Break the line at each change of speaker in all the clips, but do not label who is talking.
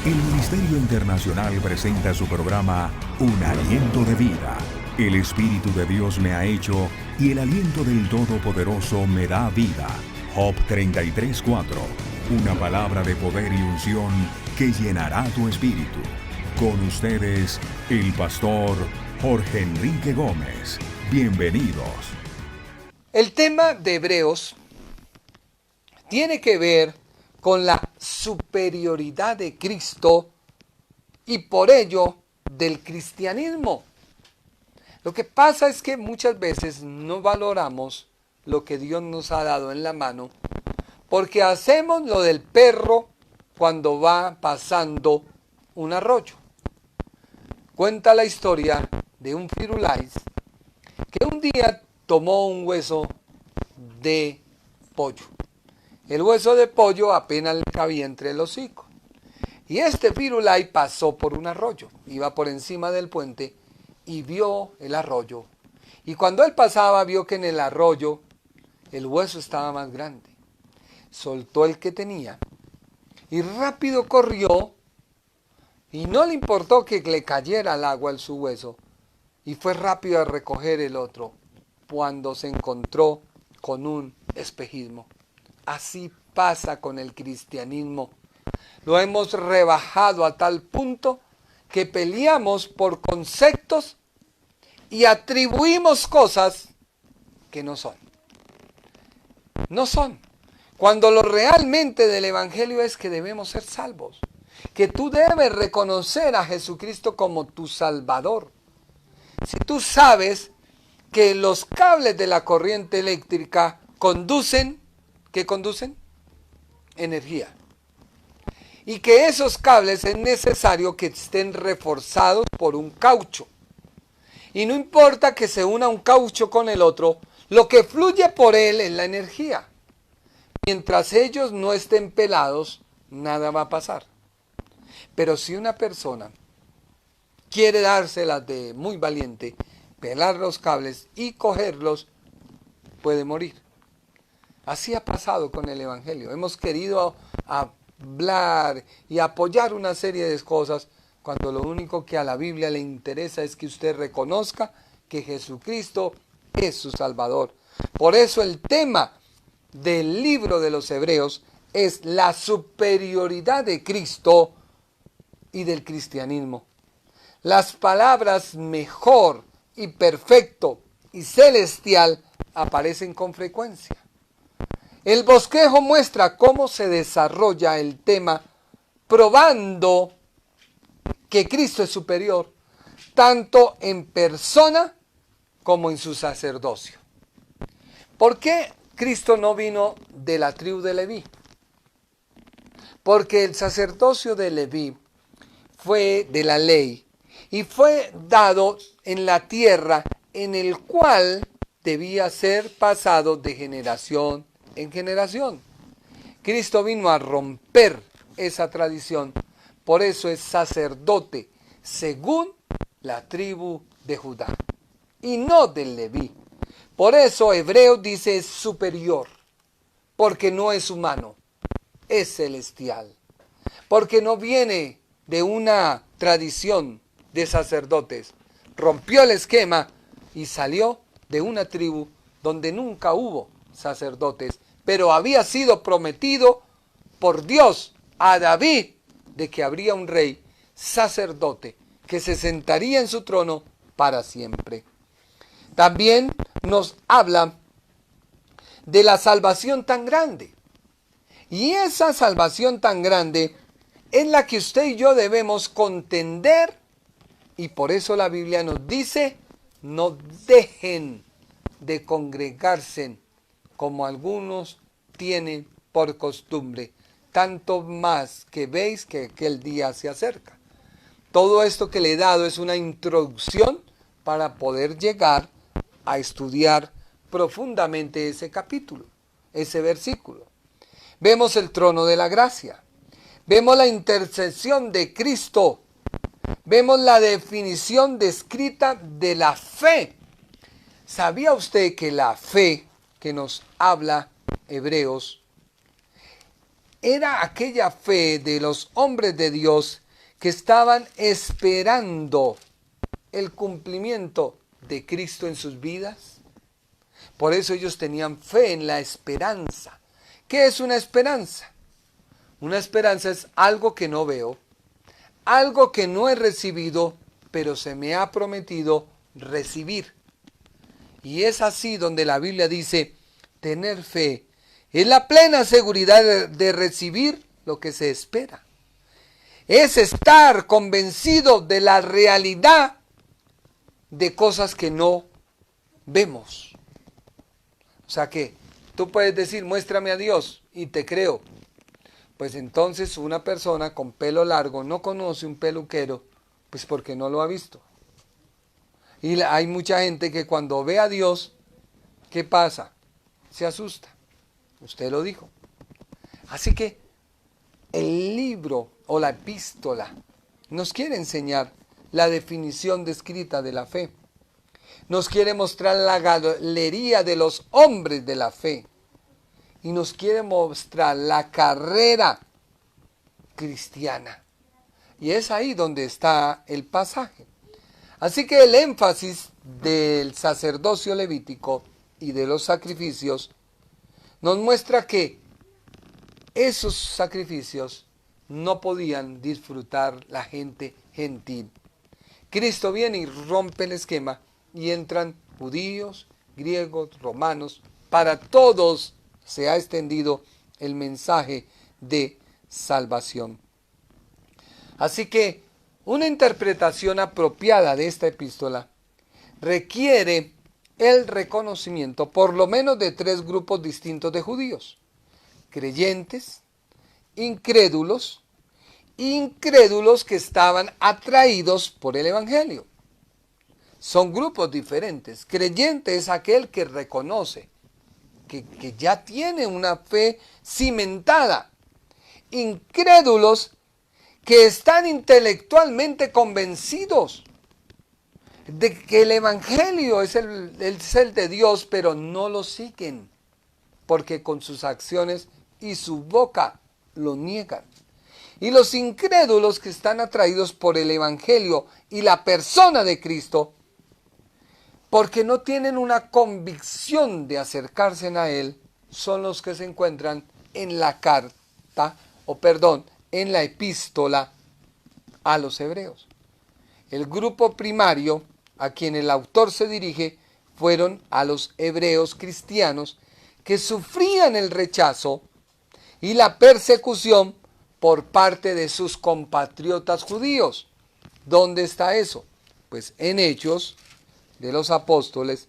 El Ministerio Internacional presenta su programa Un Aliento de Vida. El Espíritu de Dios me ha hecho y el aliento del Todopoderoso me da vida. Job 33:4. Una palabra de poder y unción que llenará tu espíritu. Con ustedes, el pastor Jorge Enrique Gómez. Bienvenidos.
El tema de Hebreos tiene que ver con la superioridad de Cristo y por ello del cristianismo. Lo que pasa es que muchas veces no valoramos lo que Dios nos ha dado en la mano porque hacemos lo del perro cuando va pasando un arroyo. Cuenta la historia de un firulais que un día tomó un hueso de pollo. El hueso de pollo apenas le cabía entre el hocico. Y este firulais pasó por un arroyo, iba por encima del puente y vio el arroyo. Y cuando él pasaba vio que en el arroyo el hueso estaba más grande. Soltó el que tenía y rápido corrió y no le importó que le cayera al agua en su hueso. Y fue rápido a recoger el otro cuando se encontró con un espejismo. Así pasa con el cristianismo. Lo hemos rebajado a tal punto que peleamos por conceptos y atribuimos cosas que no son. No son. Cuando lo realmente del Evangelio es que debemos ser salvos. Que tú debes reconocer a Jesucristo como tu Salvador. Si tú sabes que los cables de la corriente eléctrica conducen, ¿qué conducen? Energía. Y que esos cables es necesario que estén reforzados por un caucho. Y no importa que se una un caucho con el otro, lo que fluye por él es la energía. Mientras ellos no estén pelados, nada va a pasar. Pero si una persona quiere dárselas de muy valiente, pelar los cables y cogerlos, puede morir. Así ha pasado con el Evangelio. Hemos querido hablar y apoyar una serie de cosas cuando lo único que a la Biblia le interesa es que usted reconozca que Jesucristo es su Salvador. Por eso el tema del libro de los Hebreos es la superioridad de Cristo y del cristianismo. Las palabras mejor y perfecto y celestial aparecen con frecuencia. El bosquejo muestra cómo se desarrolla el tema, probando que Cristo es superior, tanto en persona como en su sacerdocio. ¿Por qué Cristo no vino de la tribu de Leví? Porque el sacerdocio de Leví fue de la ley y fue dado en la tierra en el cual debía ser pasado de generación en generación. Cristo vino a romper esa tradición, por eso es sacerdote según la tribu de Judá y no del Leví. Por eso Hebreos dice es superior, porque no es humano, es celestial, porque no viene de una tradición de sacerdotes, rompió el esquema y salió de una tribu donde nunca hubo sacerdotes, pero había sido prometido por Dios a David de que habría un rey sacerdote que se sentaría en su trono para siempre. También nos habla de la salvación tan grande. Y esa salvación tan grande es la que usted y yo debemos contender. Y por eso la Biblia nos dice, no dejen de congregarse como algunos tienen por costumbre, tanto más que veis que aquel día se acerca. Todo esto que le he dado es una introducción para poder llegar a estudiar profundamente ese capítulo, ese versículo. Vemos el trono de la gracia, vemos la intercesión de Cristo, vemos la definición descrita de la fe. ¿Sabía usted que la fe que nos habla Hebreos era aquella fe de los hombres de Dios que estaban esperando el cumplimiento de Cristo en sus vidas. Por eso ellos tenían fe en la esperanza. ¿Qué es una esperanza? Una esperanza es algo que no veo, algo que no he recibido, pero se me ha prometido recibir. Y es así donde la Biblia dice, tener fe es la plena seguridad de recibir lo que se espera. Es estar convencido de la realidad de cosas que no vemos. O sea que tú puedes decir, muéstrame a Dios, y te creo. Pues entonces una persona con pelo largo no conoce un peluquero, pues porque no lo ha visto. Y hay mucha gente que cuando ve a Dios, ¿qué pasa? Se asusta. Usted lo dijo. Así que el libro o la epístola nos quiere enseñar la definición descrita de la fe. Nos quiere mostrar la galería de los hombres de la fe. Y nos quiere mostrar la carrera cristiana. Y es ahí donde está el pasaje. Así que el énfasis del sacerdocio levítico y de los sacrificios nos muestra que esos sacrificios no podían disfrutar la gente gentil. Cristo viene y rompe el esquema y entran judíos, griegos, romanos. Para todos se ha extendido el mensaje de salvación. Así que una interpretación apropiada de esta epístola requiere el reconocimiento por lo menos de tres grupos distintos de judíos: creyentes, incrédulos que estaban atraídos por el evangelio. Son grupos diferentes. Creyente es aquel que reconoce, que ya tiene una fe cimentada. Incrédulos que están intelectualmente convencidos de que el evangelio es el de Dios, pero no lo siguen, porque con sus acciones y su boca lo niegan. Y los incrédulos que están atraídos por el evangelio y la persona de Cristo, porque no tienen una convicción de acercarse a Él, son los que se encuentran en la en la epístola a los hebreos. El grupo primario a quien el autor se dirige fueron a los hebreos cristianos que sufrían el rechazo y la persecución por parte de sus compatriotas judíos. ¿Dónde está eso? Pues en Hechos de los Apóstoles,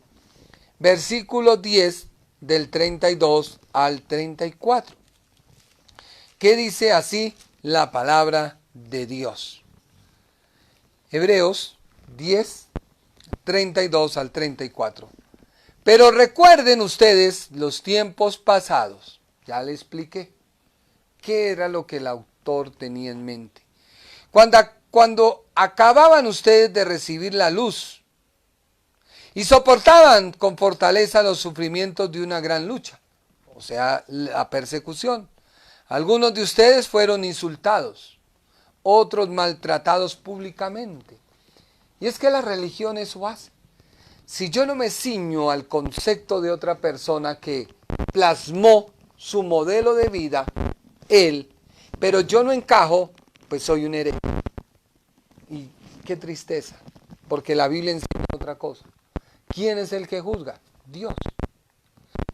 versículo 10 del 32 al 34, que dice así la palabra de Dios. Hebreos 10, 32 al 34. Pero recuerden ustedes los tiempos pasados. Ya les expliqué qué era lo que el autor tenía en mente. Cuando acababan ustedes de recibir la luz y soportaban con fortaleza los sufrimientos de una gran lucha, o sea, la persecución. Algunos de ustedes fueron insultados, otros maltratados públicamente. Y es que la religión eso hace. Si yo no me ciño al concepto de otra persona que plasmó su modelo de vida, él, pero yo no encajo, pues soy un hereje. Y qué tristeza, porque la Biblia enseña otra cosa. ¿Quién es el que juzga? Dios.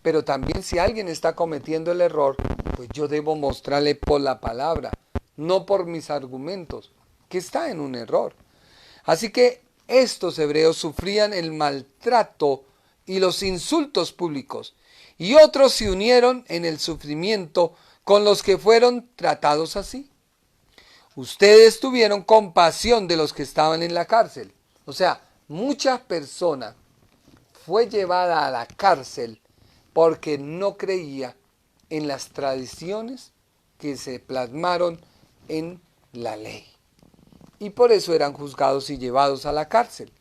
Pero también si alguien está cometiendo el error, pues yo debo mostrarle por la palabra, no por mis argumentos, que está en un error. Así que estos hebreos sufrían el maltrato y los insultos públicos, y otros se unieron en el sufrimiento con los que fueron tratados así. Ustedes tuvieron compasión de los que estaban en la cárcel. O sea, mucha persona fue llevada a la cárcel porque no creía en las tradiciones que se plasmaron en la ley. Y por eso eran juzgados y llevados a la cárcel.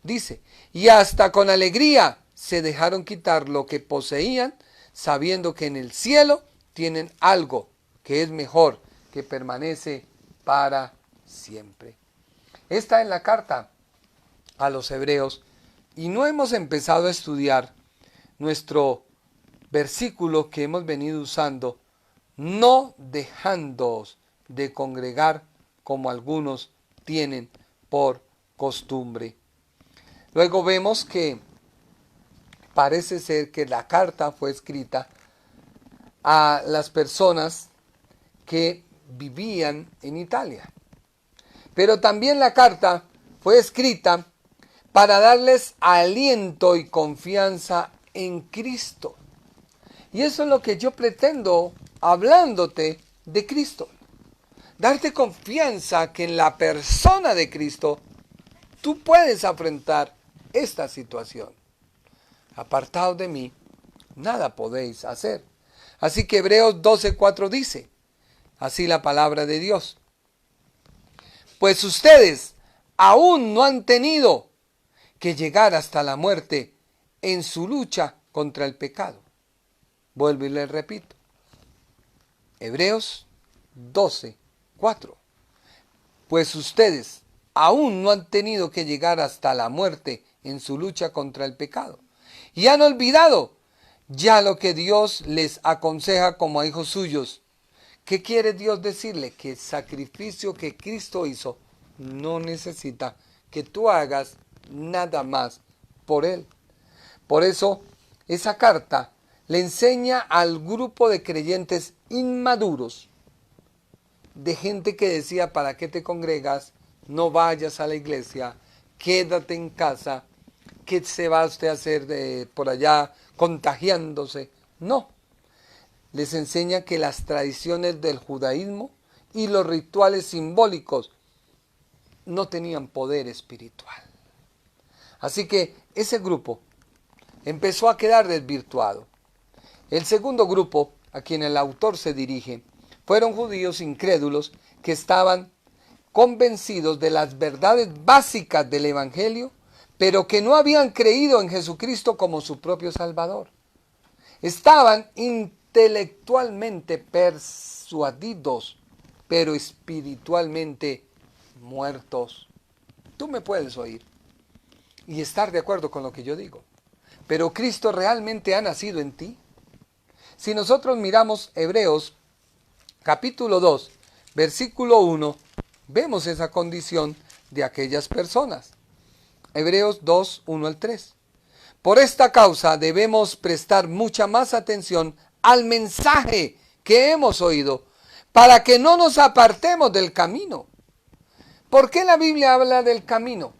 Dice, y hasta con alegría se dejaron quitar lo que poseían, sabiendo que en el cielo tienen algo que es mejor, que permanece para siempre. Esta es la carta a los hebreos y no hemos empezado a estudiar nuestro versículo que hemos venido usando, no dejándoos de congregar como algunos tienen por costumbre. Luego vemos que parece ser que la carta fue escrita a las personas que vivían en Italia. Pero también la carta fue escrita para darles aliento y confianza en Cristo. Y eso es lo que yo pretendo hablándote de Cristo. Darte confianza que en la persona de Cristo tú puedes afrontar esta situación. Apartados de mí, nada podéis hacer. Así que Hebreos 12:4 dice, así la palabra de Dios. Pues ustedes aún no han tenido que llegar hasta la muerte en su lucha contra el pecado. Vuelvo y les repito. Hebreos 12:4. Pues ustedes aún no han tenido que llegar hasta la muerte en su lucha contra el pecado. Y han olvidado ya lo que Dios les aconseja como a hijos suyos. ¿Qué quiere Dios decirle? Que el sacrificio que Cristo hizo no necesita que tú hagas nada más por Él. Por eso, esa carta le enseña al grupo de creyentes inmaduros, de gente que decía, ¿para qué te congregas? No vayas a la iglesia, quédate en casa, ¿qué se va usted a hacer por allá contagiándose? No. Les enseña que las tradiciones del judaísmo y los rituales simbólicos no tenían poder espiritual. Así que ese grupo empezó a quedar desvirtuado. El segundo grupo, a quien el autor se dirige, fueron judíos incrédulos que estaban convencidos de las verdades básicas del Evangelio, pero que no habían creído en Jesucristo como su propio Salvador. Estaban intelectualmente persuadidos, pero espiritualmente muertos. Tú me puedes oír y estar de acuerdo con lo que yo digo, pero ¿Cristo realmente ha nacido en ti? Si nosotros miramos Hebreos capítulo 2, versículo 1, vemos esa condición de aquellas personas. Hebreos 2, 1 al 3. Por esta causa debemos prestar mucha más atención al mensaje que hemos oído, para que no nos apartemos del camino. ¿Por qué la Biblia habla del camino?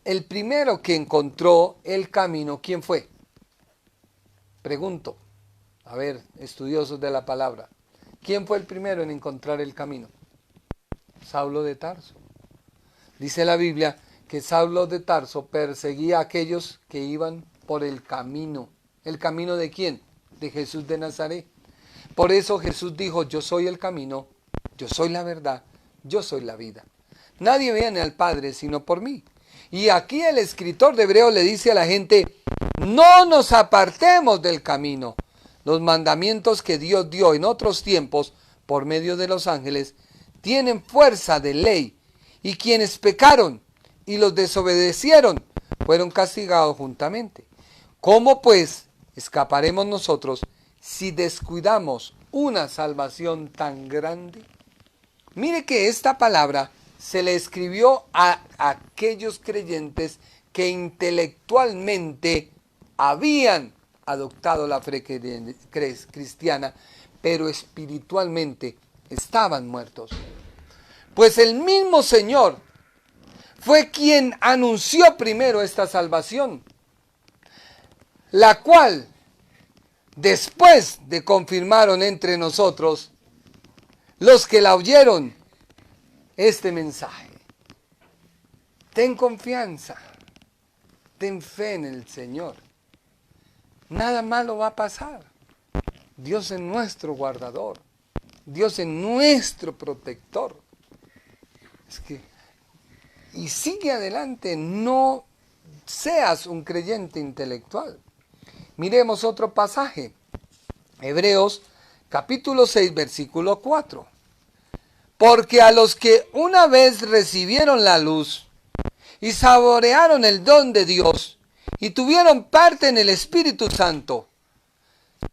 El primero que encontró el camino, ¿quién fue? Pregunto, a ver, estudiosos de la palabra, ¿quién fue el primero en encontrar el camino? Saulo de Tarso. Dice la Biblia que Saulo de Tarso perseguía a aquellos que iban por el camino. ¿El camino de quién? De Jesús de Nazaret. Por eso Jesús dijo, yo soy el camino, yo soy la verdad, yo soy la vida. Nadie viene al Padre sino por mí. Y aquí el escritor de Hebreos le dice a la gente, no nos apartemos del camino. Los mandamientos que Dios dio en otros tiempos por medio de los ángeles tienen fuerza de ley, y quienes pecaron y los desobedecieron fueron castigados juntamente. ¿Cómo pues escaparemos nosotros si descuidamos una salvación tan grande? Mire que esta palabra se le escribió a aquellos creyentes que intelectualmente habían adoptado la fe cristiana, pero espiritualmente estaban muertos. Pues el mismo Señor fue quien anunció primero esta salvación, la cual después de confirmaron entre nosotros los que la oyeron este mensaje. Ten confianza, ten fe en el Señor. Nada malo va a pasar. Dios es nuestro guardador. Dios es nuestro protector. Y sigue adelante, no seas un creyente intelectual. Miremos otro pasaje. Hebreos capítulo 6, versículo 4. Porque a los que una vez recibieron la luz y saborearon el don de Dios y tuvieron parte en el Espíritu Santo,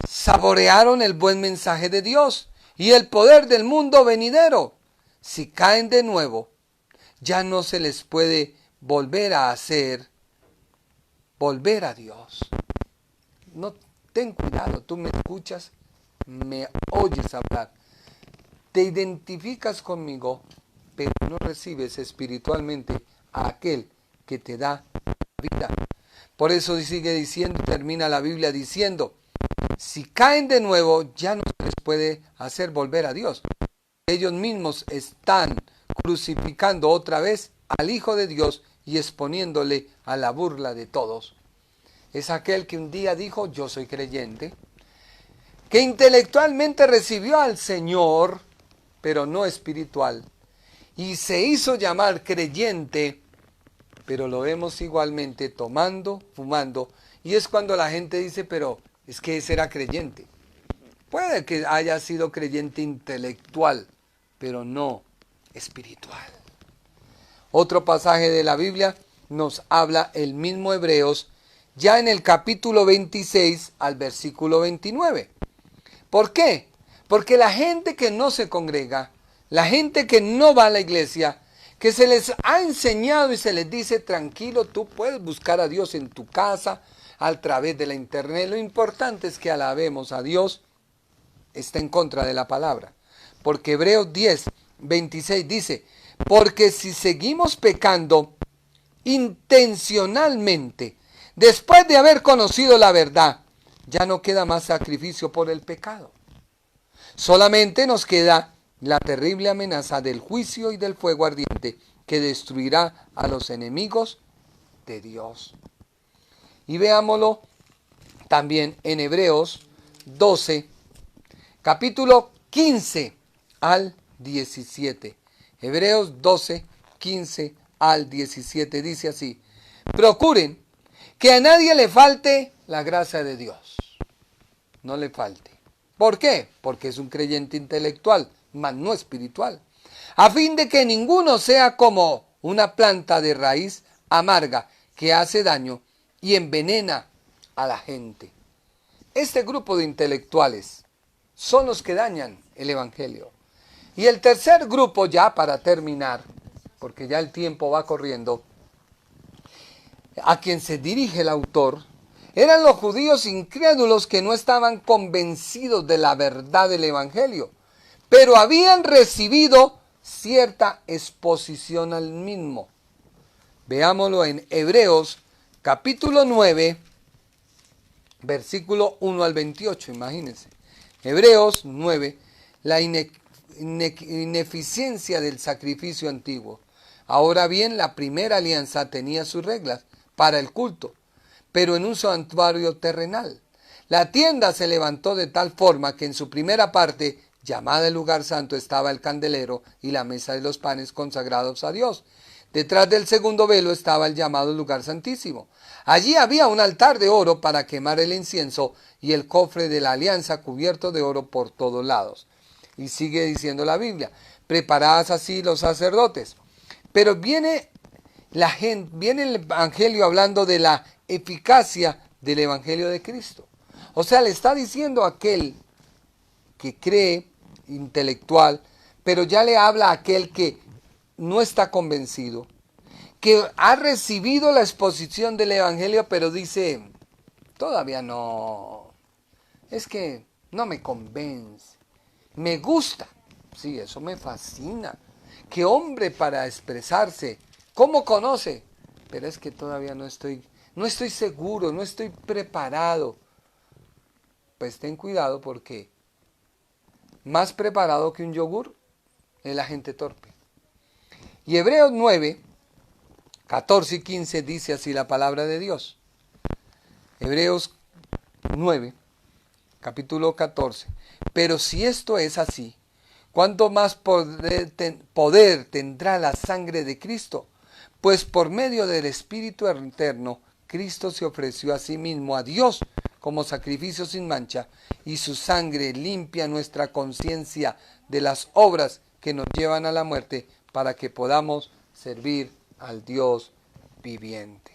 saborearon el buen mensaje de Dios y el poder del mundo venidero. Si caen de nuevo, ya no se les puede volver a hacer volver a Dios. No, ten cuidado, tú me escuchas, me oyes hablar, te identificas conmigo, pero no recibes espiritualmente a aquel que te da vida. Por eso sigue diciendo, termina la Biblia diciendo, si caen de nuevo, ya no se les puede hacer volver a Dios. Ellos mismos están crucificando otra vez al Hijo de Dios y exponiéndole a la burla de todos. Es aquel que un día dijo, yo soy creyente, que intelectualmente recibió al Señor, pero no espiritual, y se hizo llamar creyente, pero lo vemos igualmente tomando, fumando, y es cuando la gente dice, pero es que ese era creyente. Puede que haya sido creyente intelectual, pero no espiritual. Otro pasaje de la Biblia nos habla el mismo Hebreos, ya en el capítulo 26 al versículo 29. ¿Por qué? Porque la gente que no se congrega, la gente que no va a la iglesia, que se les ha enseñado y se les dice, tranquilo, tú puedes buscar a Dios en tu casa, a través de la internet, lo importante es que alabemos a Dios, está en contra de la palabra. Porque Hebreos 10, 26 dice, porque si seguimos pecando intencionalmente, después de haber conocido la verdad, ya no queda más sacrificio por el pecado. Solamente nos queda la terrible amenaza del juicio y del fuego ardiente que destruirá a los enemigos de Dios. Y veámoslo también en Hebreos 12, capítulo 15 al 17. Hebreos 12, 15 al 17 dice así, procuren que a nadie le falte la gracia de Dios. No le falte. ¿Por qué? Porque es un creyente intelectual, mas no espiritual. A fin de que ninguno sea como una planta de raíz amarga que hace daño y envenena a la gente. Este grupo de intelectuales son los que dañan el evangelio. Y el tercer grupo, ya para terminar, porque ya el tiempo va corriendo, a quien se dirige el autor, eran los judíos incrédulos que no estaban convencidos de la verdad del evangelio, pero habían recibido cierta exposición al mismo. Veámoslo en Hebreos capítulo 9, versículo 1 al 28, imagínense. Hebreos 9, la ineficiencia del sacrificio antiguo. Ahora bien, la primera alianza tenía sus reglas para el culto, pero en un santuario terrenal. La tienda se levantó de tal forma que en su primera parte, llamada el lugar santo, estaba el candelero y la mesa de los panes consagrados a Dios. Detrás del segundo velo estaba el llamado lugar santísimo. Allí había un altar de oro para quemar el incienso y el cofre de la alianza cubierto de oro por todos lados. Y sigue diciendo la Biblia, preparadas así los sacerdotes. Pero viene el evangelio hablando de la eficacia del evangelio de Cristo. O sea, le está diciendo a aquel que cree intelectual, pero ya le habla a aquel que no está convencido, que ha recibido la exposición del evangelio, pero dice, todavía no, es que no me convence, me gusta, sí, eso me fascina, qué hombre para expresarse, ¿cómo conoce? Pero es que todavía no estoy seguro, no estoy preparado. Pues ten cuidado porque más preparado que un yogur es la gente torpe. Y Hebreos 9, 14 y 15 dice así la palabra de Dios. Hebreos 9, capítulo 14. Pero si esto es así, ¿cuánto más poder tendrá la sangre de Cristo? Pues por medio del Espíritu eterno, Cristo se ofreció a sí mismo a Dios como sacrificio sin mancha, y su sangre limpia nuestra conciencia de las obras que nos llevan a la muerte, para que podamos servir al Dios viviente.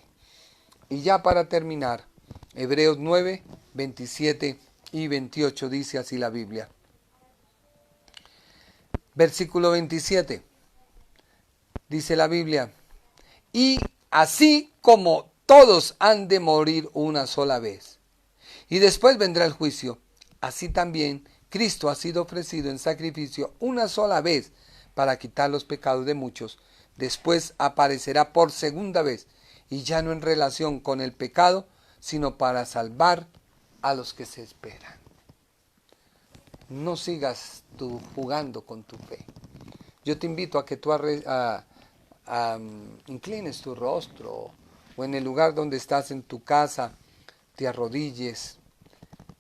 Y ya para terminar, Hebreos 9, 27 y 28 dice así la Biblia. Versículo 27, dice la Biblia: y así como todos han de morir una sola vez, y después vendrá el juicio, así también Cristo ha sido ofrecido en sacrificio una sola vez para quitar los pecados de muchos. Después aparecerá por segunda vez, y ya no en relación con el pecado, sino para salvar a los que se esperan. No sigas tú jugando con tu fe. Yo te invito a que tú inclines tu rostro, o en el lugar donde estás en tu casa, te arrodilles,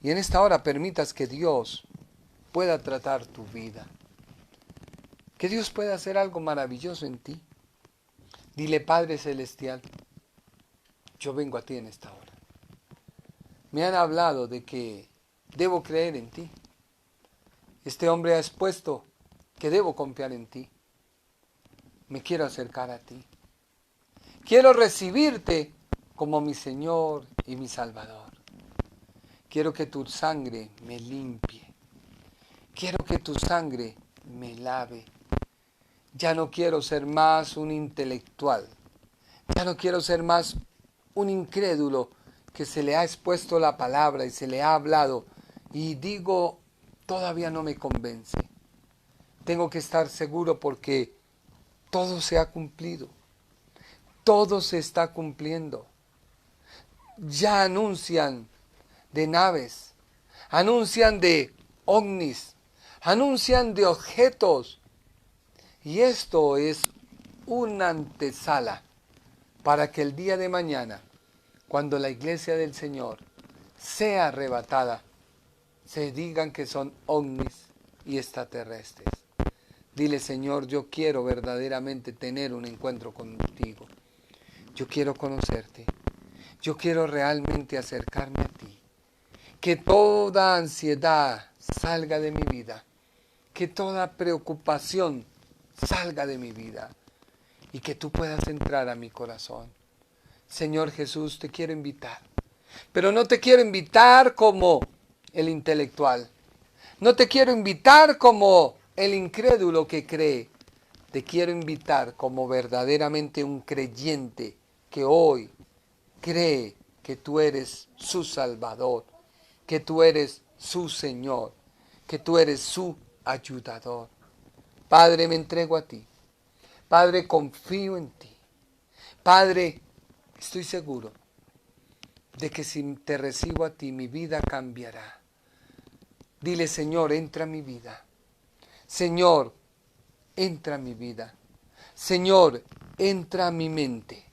y en esta hora permitas que Dios pueda tratar tu vida. Que Dios pueda hacer algo maravilloso en ti. Dile: Padre Celestial, yo vengo a ti en esta hora. Me han hablado de que debo creer en ti. Este hombre ha expuesto que debo confiar en ti. Me quiero acercar a ti. Quiero recibirte como mi Señor y mi Salvador. Quiero que tu sangre me limpie. Quiero que tu sangre me lave. Ya no quiero ser más un intelectual. Ya no quiero ser más un incrédulo que se le ha expuesto la palabra y se le ha hablado y digo, todavía no me convence. Tengo que estar seguro porque todo se ha cumplido. Todo se está cumpliendo. Ya anuncian de naves, anuncian de ovnis, anuncian de objetos. Y esto es una antesala para que el día de mañana, cuando la iglesia del Señor sea arrebatada, se digan que son ovnis y extraterrestres. Dile: Señor, yo quiero verdaderamente tener un encuentro contigo. Yo quiero conocerte. Yo quiero realmente acercarme a ti. Que toda ansiedad salga de mi vida. Que toda preocupación salga de mi vida. Y que tú puedas entrar a mi corazón. Señor Jesús, te quiero invitar. Pero no te quiero invitar como el intelectual. No te quiero invitar como el incrédulo que cree. Te quiero invitar como verdaderamente un creyente que hoy cree que tú eres su Salvador, que tú eres su Señor, que tú eres su ayudador. Padre, me entrego a ti. Padre, confío en ti. Padre, estoy seguro de que si te recibo a ti, mi vida cambiará. Dile: Señor, entra a mi vida. Señor, entra a mi vida. Señor, entra a mi mente.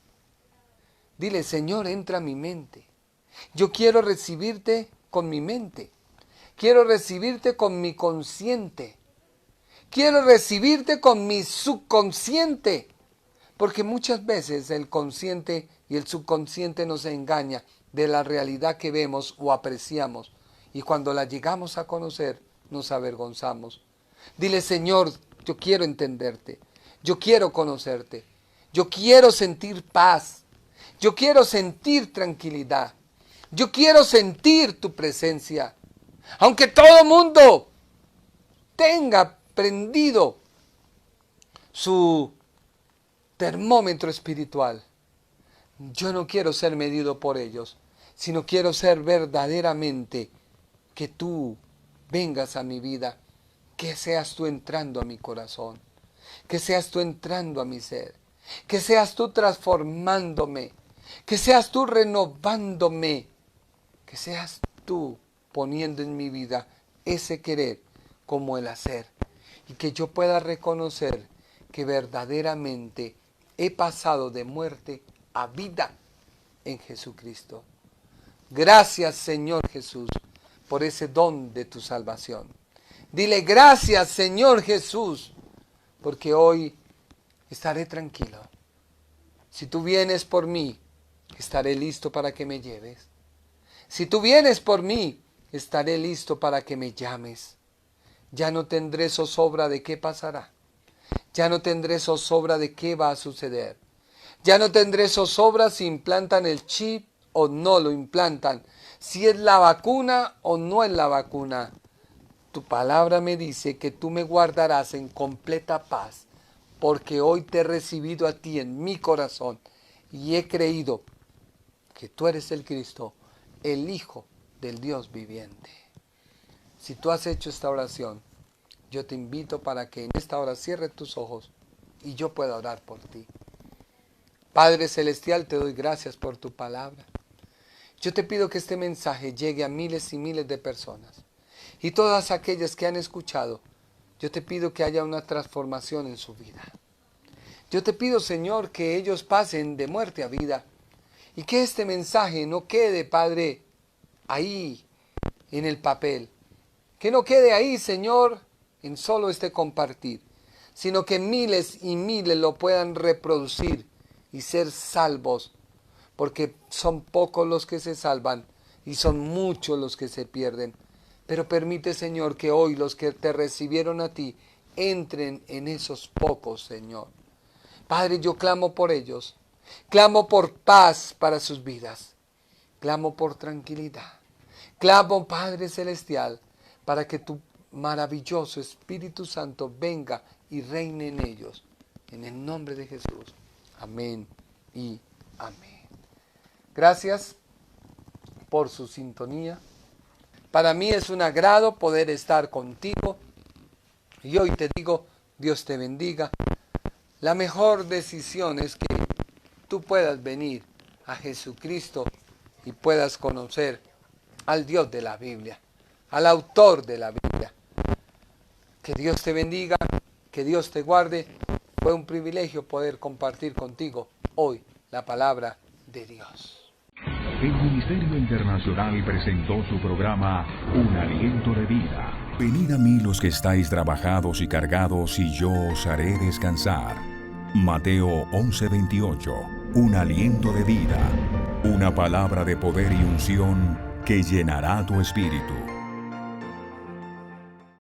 Dile: Señor, entra a mi mente. Yo quiero recibirte con mi mente. Quiero recibirte con mi consciente. Quiero recibirte con mi subconsciente. Porque muchas veces el consciente y el subconsciente nos engaña de la realidad que vemos o apreciamos. Y cuando la llegamos a conocer, nos avergonzamos. Dile: Señor, yo quiero entenderte. Yo quiero conocerte. Yo quiero sentir paz. Yo quiero sentir tranquilidad. Yo quiero sentir tu presencia. Aunque todo el mundo tenga prendido su termómetro espiritual, yo no quiero ser medido por ellos, sino quiero ser verdaderamente que tú vengas a mi vida, que seas tú entrando a mi corazón, que seas tú entrando a mi ser, que seas tú transformándome, que seas tú renovándome, que seas tú poniendo en mi vida ese querer como el hacer, y que yo pueda reconocer que verdaderamente he pasado de muerte a vida en Jesucristo. Gracias, Señor Jesús, por ese don de tu salvación. Dile: gracias, Señor Jesús, porque hoy estaré tranquilo. Si tú vienes por mí, estaré listo para que me lleves. Si tú vienes por mí, estaré listo para que me llames. Ya no tendré zozobra de qué pasará. Ya no tendré zozobra de qué va a suceder. Ya no tendré zozobra si implantan el chip o no lo implantan. Si es la vacuna o no es la vacuna. Tu palabra me dice que tú me guardarás en completa paz, porque hoy te he recibido a ti en mi corazón y he creído que tú eres el Cristo, el Hijo del Dios viviente. Si tú has hecho esta oración, yo te invito para que en esta hora cierres tus ojos y yo pueda orar por ti. Padre Celestial, te doy gracias por tu palabra. Yo te pido que este mensaje llegue a miles y miles de personas. Y todas aquellas que han escuchado, yo te pido que haya una transformación en su vida. Yo te pido, Señor, que ellos pasen de muerte a vida. Y que este mensaje no quede, Padre, ahí en el papel. Que no quede ahí, Señor, en solo este compartir. Sino que miles y miles lo puedan reproducir y ser salvos. Porque son pocos los que se salvan y son muchos los que se pierden. Pero permite, Señor, que hoy los que te recibieron a ti entren en esos pocos, Señor. Padre, yo clamo por ellos. Clamo por paz para sus vidas. Clamo por tranquilidad. Clamo, Padre Celestial, para que tu maravilloso Espíritu Santo venga y reine en ellos. En el nombre de Jesús. Amén y amén. Gracias por su sintonía. Para mí es un agrado poder estar contigo y hoy te digo, Dios te bendiga. La mejor decisión es que tú puedas venir a Jesucristo y puedas conocer al Dios de la Biblia, al autor de la Biblia. Que Dios te bendiga, que Dios te guarde. Fue un privilegio poder compartir contigo hoy la palabra de Dios.
El Ministerio Internacional presentó su programa Un Aliento de Vida. Venid a mí los que estáis trabajados y cargados, y yo os haré descansar. Mateo 11:28. Un aliento de vida. Una palabra de poder y unción que llenará tu espíritu.